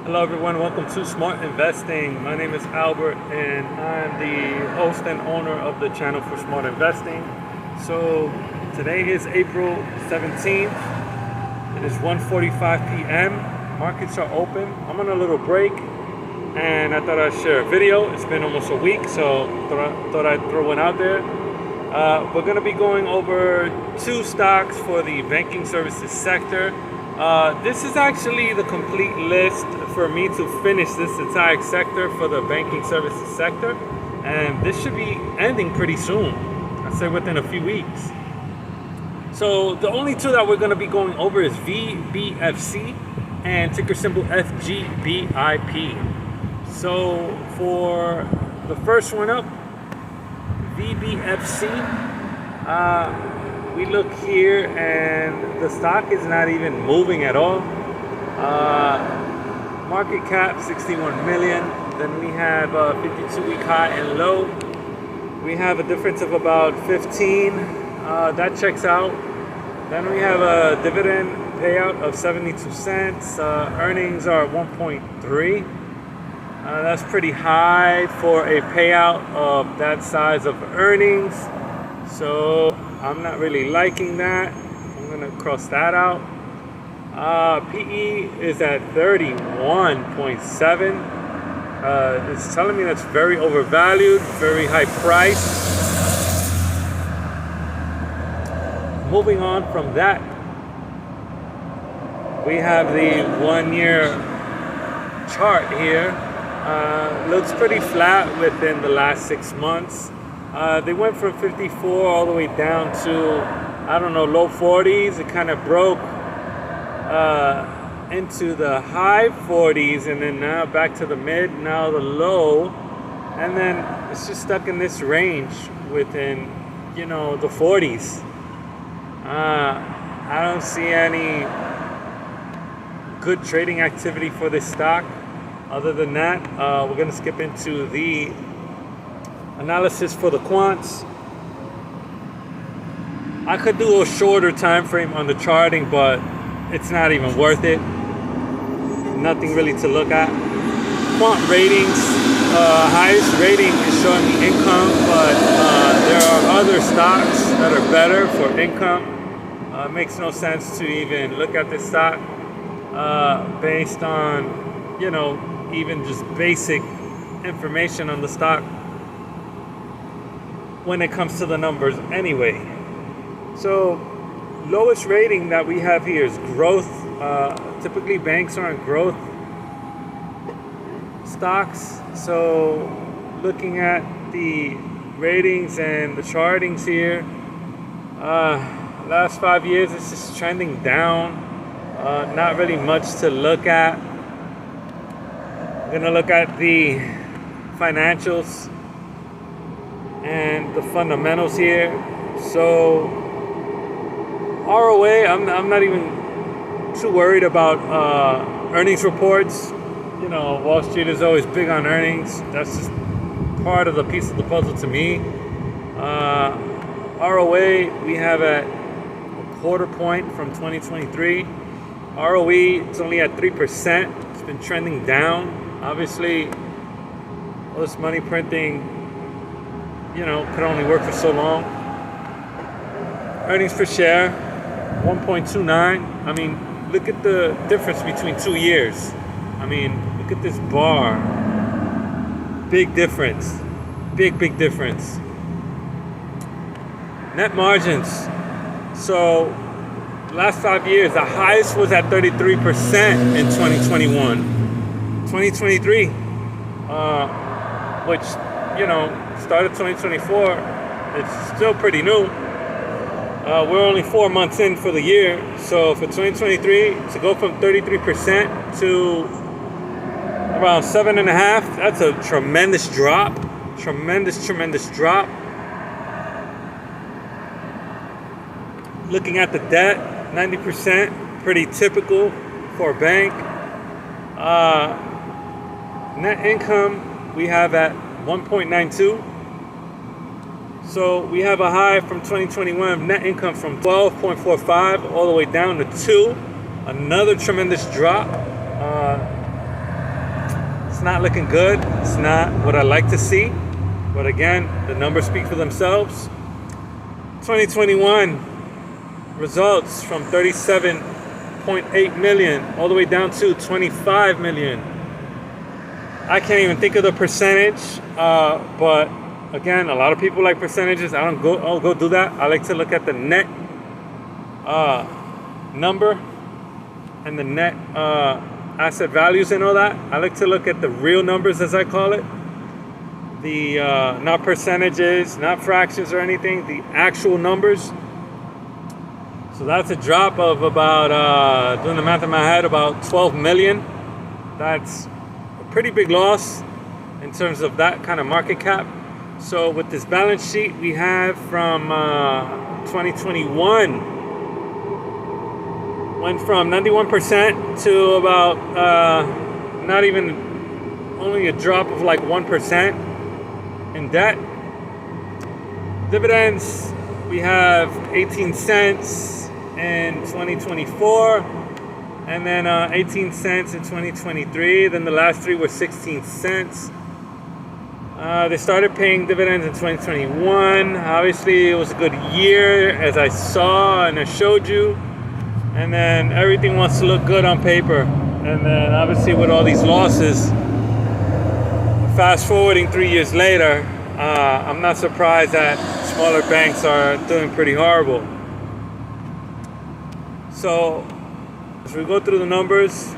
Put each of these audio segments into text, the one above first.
Hello, everyone. Welcome to Smart Investing. My name is Albert, and I'm the host and owner of the channel for Smart Investing. So today is April 17th. It is 1:45 p.m. Markets are open. I'm on a little break, and I thought I'd share a video. It's been almost a week, so thought I'd throw one out there. We're going to be going over two stocks for the banking services sector. This is actually the complete list for me to finish this entire sector for the banking services sector. And this should be ending pretty soon. I'd say within a few weeks. So the only two that we're going to be going over is VBFC and ticker symbol FGBIP. So for the first one up, VBFC, we look here and the stock is not even moving at all. Market cap 61 million. Then we have a 52-week high and low. We have a difference of about 15. That checks out. Then we have a dividend payout of 72 cents. Earnings are 1.3. That's pretty high for a payout of that size of earnings. So I'm not really liking that. I'm going to cross that out. PE is at 31.7. It's telling me that's very overvalued, very high price. Moving on from that, we have the 1-year chart here. Looks pretty flat within the last 6 months. They went from 54 all the way down to, I don't know, low 40s. It kind of broke into the high 40s, and then now back to the mid, now the low, and then it's just stuck in this range within, the 40s. I don't see any good trading activity for this stock. Other than that, we're going to skip into the analysis for the quants. I could do a shorter time frame on the charting, but it's not even worth it. Nothing really to look at. Quant ratings, highest rating is showing me income, but there are other stocks that are better for income. It makes no sense to even look at this stock based on, even just basic information on the stock when it comes to the numbers anyway. So lowest rating that we have here is growth. Typically banks are in growth stocks. So looking at the ratings and the chartings here, last 5 years it's just trending down. Not really much to look at. Gonna look at the financials and the fundamentals here. So ROA, I'm not even too worried about earnings reports. Wall Street is always big on earnings. That's just part of the piece of the puzzle to me. ROA we have at a quarter point from 2023. ROE it's only at 3%. It's been trending down. Obviously, all this money printing, could only work for so long. Earnings per share, 1.29. I mean, look at the difference between 2 years. I mean, look at this bar. Big difference. Big difference. Net margins. So, last 5 years, the highest was at 33% in 2021. 2023, which, started 2024, it's still pretty new. We're only 4 months in for the year. So for 2023, to go from 33% to around 7.5%, that's a tremendous drop. Tremendous drop. Looking at the debt, 90%, pretty typical for a bank. Net income we have at 1.92. So we have a high from 2021 of net income from 12.45 all the way down to 2. Another tremendous drop. It's not looking good. It's not what I like to see. But again, the numbers speak for themselves. 2021 results from 37.8 million all the way down to 25 million. I can't even think of the percentage, but again, a lot of people like percentages. I'll go do that. I like to look at the net number and the net asset values and all that. I like to look at the real numbers, as I call it. The not percentages, not fractions or anything, the actual numbers. So that's a drop of about, doing the math in my head, about 12 million. That's a pretty big loss in terms of that kind of market cap. So with this balance sheet we have from 2021, went from 91% to about not even, only a drop of like 1% in debt. Dividends, we have 18 cents in 2024, and then 18 cents in 2023. Then the last three were 16 cents. They started paying dividends in 2021. Obviously, it was a good year, as I saw and I showed you. And then everything wants to look good on paper. And then obviously with all these losses, fast forwarding 3 years later, I'm not surprised that smaller banks are doing pretty horrible. So as we go through the numbers,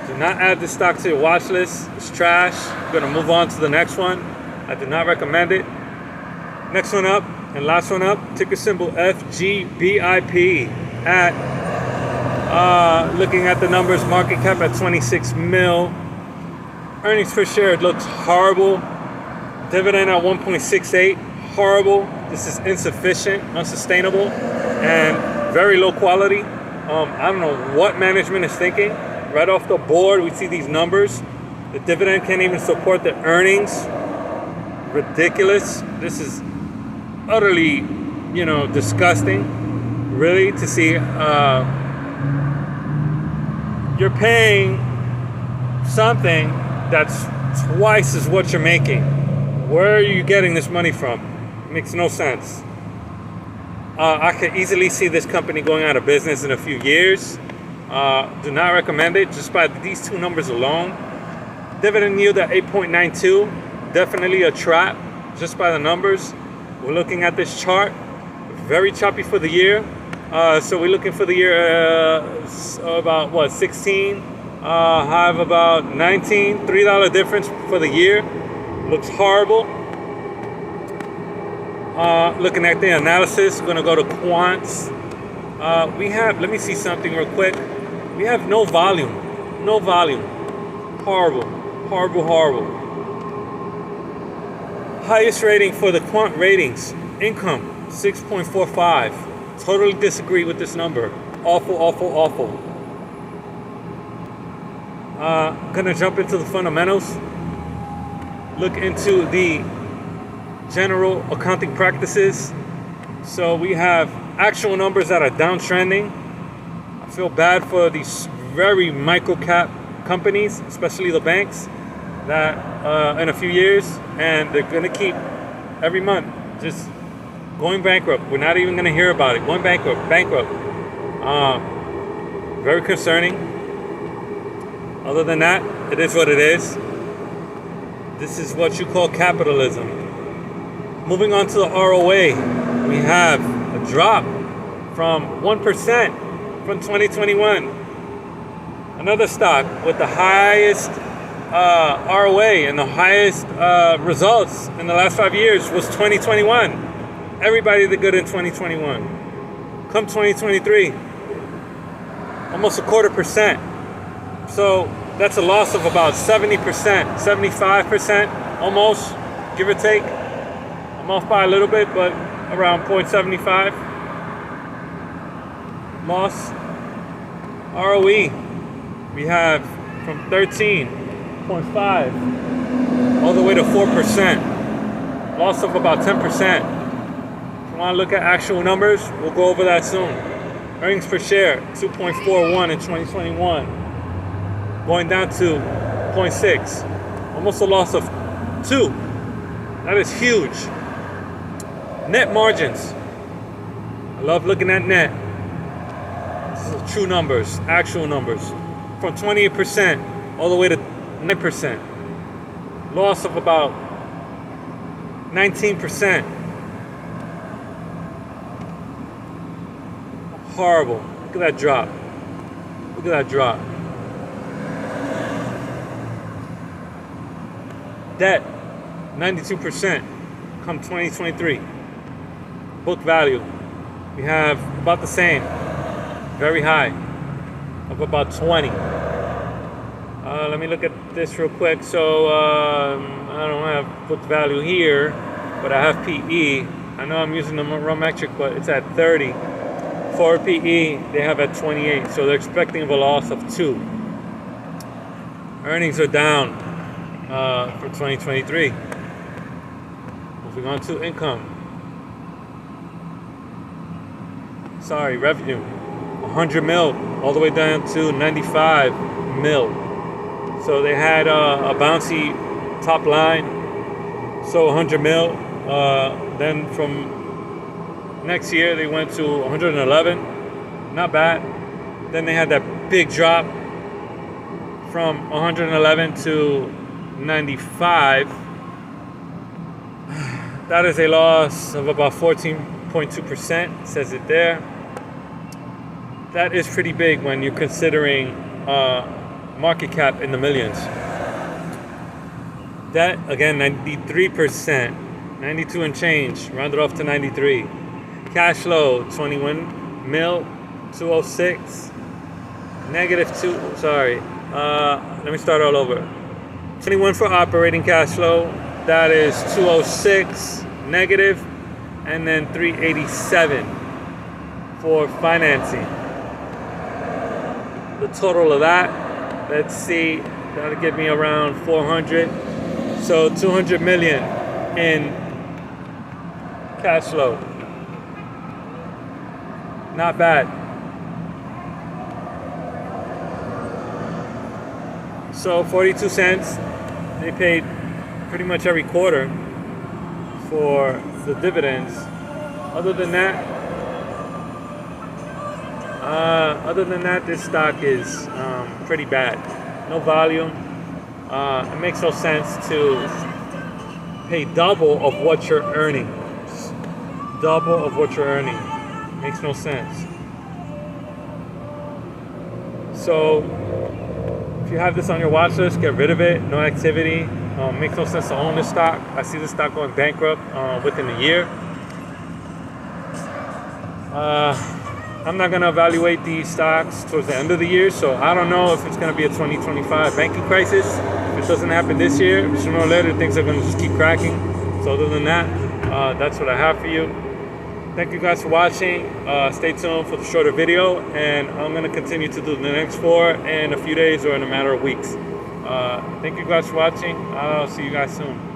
do not add this stock to your watch list. It's trash. I'm going to move on to the next one. I do not recommend it. Next one up and last one up, ticker symbol FGBIP. At looking at the numbers, market cap at 26 mil. Earnings per share, it looks horrible. Dividend at 1.68, horrible. This is insufficient, unsustainable, and very low quality. I don't know what management is thinking. Right off the board, we see these numbers. The dividend can't even support the earnings. Ridiculous. This is utterly, disgusting. Really, to see you're paying something that's twice as what you're making. Where are you getting this money from? It makes no sense. I could easily see this company going out of business in a few years. Do not recommend it just by these two numbers alone. Dividend yield at 8.92, definitely a trap just by the numbers. We're looking at this chart, very choppy for the year. So we're looking for the year about 16, high of about 19, $3 difference for the year. Looks horrible. Looking at the analysis, going to go to quants. We have, let me see something real quick. We have no volume. Horrible. Highest rating for the quant ratings, income, 6.45. Totally disagree with this number. Awful. Gonna jump into the fundamentals. Look into the general accounting practices. So we have actual numbers that are downtrending. I feel bad for these very micro cap companies, especially the banks, that in a few years, and they're gonna keep every month just going bankrupt. We're not even going to hear about it. Going bankrupt. Very concerning. Other than that, it is what it is. This is what you call capitalism. Moving on to the ROA, we have a drop from 1% from 2021. Another stock with the highest ROA and the highest results in the last 5 years was 2021. Everybody did good in 2021. Come 2023, almost 0.25%. So that's a loss of about 70%, 75%, almost, give or take. I'm off by a little bit, but around 0.75 loss. ROE, we have from 13.5 all the way to 4%. Loss of about 10%. Want to look at actual numbers? We'll go over that soon. Earnings per share 2.41 in 2021, going down to 1.6, almost a loss of 2. That is huge. Net margins. I love looking at net. This is true numbers, actual numbers. From 28% all the way to 9%. Loss of about 19%. Horrible. Look at that drop. Look at that drop. Debt, 92% come 2023. Book value, we have about the same. Very high, of about 20. Let me look at this real quick. So I don't have book value here, but I have PE. I know I'm using the wrong metric, but it's at 30. For PE, they have at 28, so they're expecting a loss of 2. Earnings are down for 2023. Moving on to income. Sorry, revenue. 100 mil, all the way down to 95 mil. So they had a bouncy top line, so 100 mil. Then from next year, they went to 111. Not bad. Then they had that big drop from 111 to 95. That is a loss of about 14.2%, says it there. That is pretty big when you're considering market cap in the millions. That, again, 93%, 92 and change, rounded off to 93. Cash flow, 21 mil, 206, negative 2, sorry. Let me start all over. 21 for operating cash flow, that is 206 negative, and then 387 for financing. The total of that, let's see, that'll give me around 400. So 200 million in cash flow. Not bad. So 42 cents, they paid pretty much every quarter for the dividends. Other than that, this stock is pretty bad. No volume. It makes no sense to pay double of what you're earning. Double of what you're earning. Makes no sense. So if you have this on your watch list, get rid of it. No activity. Makes no sense to own this stock. I see this stock going bankrupt within a year. I'm not going to evaluate these stocks towards the end of the year, so I don't know if it's going to be a 2025 banking crisis. If it doesn't happen this year, sooner or later things are going to just keep cracking. So other than that, that's what I have for you. Thank you guys for watching. Stay tuned for the shorter video, and I'm going to continue to do the next 4 in a few days or in a matter of weeks. Thank you guys for watching. I'll see you guys soon.